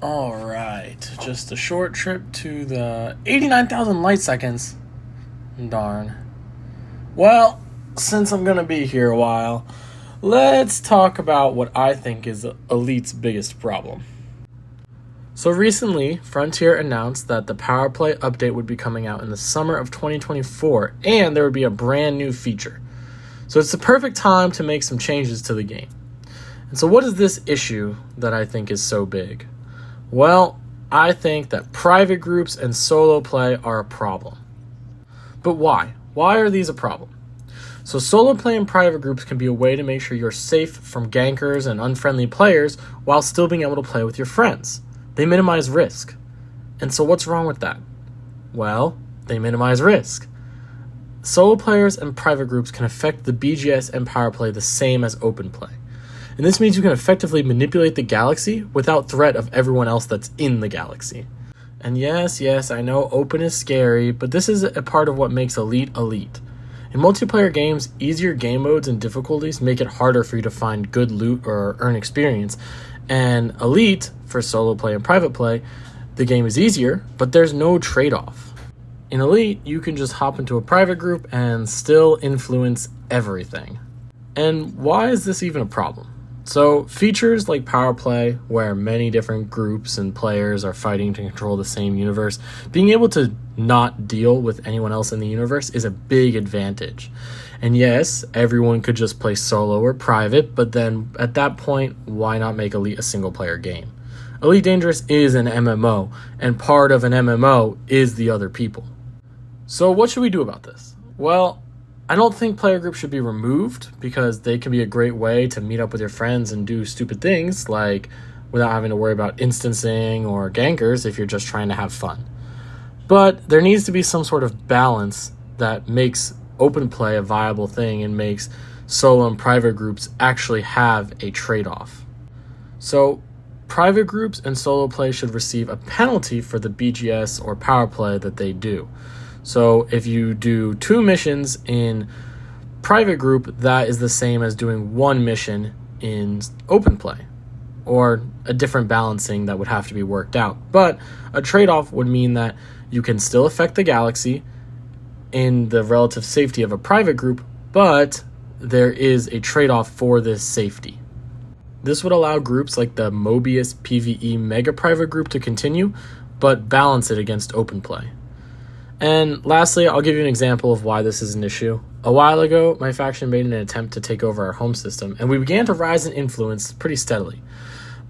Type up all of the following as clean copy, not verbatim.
Alright, just a short trip to the 89,000 light seconds. Darn. Well, since I'm gonna be here a while, let's talk about what I think is Elite's biggest problem. So recently, Frontier announced that the Power Play update would be coming out in the summer of 2024, and there would be a brand new feature. So it's the perfect time to make some changes to the game. And so what is this issue that I think is so big? Well, I think that private groups and solo play are a problem. But why? Why are these a problem? So solo play and private groups can be a way to make sure you're safe from gankers and unfriendly players while still being able to play with your friends. They minimize risk. And so what's wrong with that? Well, they minimize risk. Solo players and private groups can affect the BGS and power play the same as open play. And this means you can effectively manipulate the galaxy without threat of everyone else that's in the galaxy. And yes, I know open is scary, but this is a part of what makes Elite Elite. In multiplayer games, easier game modes and difficulties make it harder for you to find good loot or earn experience. And Elite, for solo play and private play, the game is easier, but there's no trade-off. In Elite, you can just hop into a private group and still influence everything. And why is this even a problem? So features like Power Play, where many different groups and players are fighting to control the same universe, being able to not deal with anyone else in the universe is a big advantage. And yes, everyone could just play solo or private, but then at that point, why not make Elite a single player game? Elite Dangerous is an MMO, and part of an MMO is the other people. So what should we do about this? Well, I don't think player groups should be removed because they can be a great way to meet up with your friends and do stupid things, like without having to worry about instancing or gankers if you're just trying to have fun. But there needs to be some sort of balance that makes open play a viable thing and makes solo and private groups actually have a trade-off. So private groups and solo play should receive a penalty for the BGS or power play that they do. So if you do 2 missions in private group, that is the same as doing 1 mission in open play, or a different balancing that would have to be worked out. But a trade-off would mean that you can still affect the galaxy in the relative safety of a private group, but there is a trade-off for this safety. This would allow groups like the Mobius PvE Mega Private Group to continue, but balance it against open play. And lastly, I'll give you an example of why this is an issue. A while ago, my faction made an attempt to take over our home system, and we began to rise in influence pretty steadily.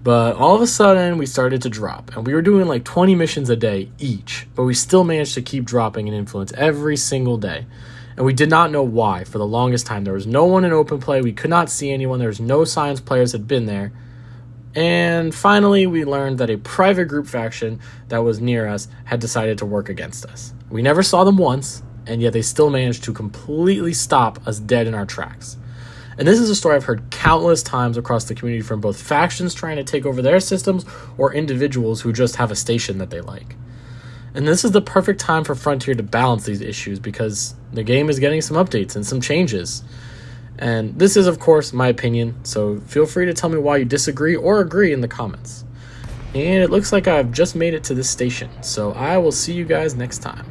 But all of a sudden, we started to drop, and we were doing like 20 missions a day each, but we still managed to keep dropping in influence every single day. And we did not know why for the longest time. There was no one in open play, we could not see anyone, there was no signs players had been there. And finally, we learned that a private group faction that was near us had decided to work against us. We never saw them once, and yet they still managed to completely stop us dead in our tracks. And this is a story I've heard countless times across the community from both factions trying to take over their systems or individuals who just have a station that they like. And this is the perfect time for Frontier to balance these issues because the game is getting some updates and some changes. And this is, of course, my opinion, so feel free to tell me why you disagree or agree in the comments. And it looks like I've just made it to this station, so I will see you guys next time.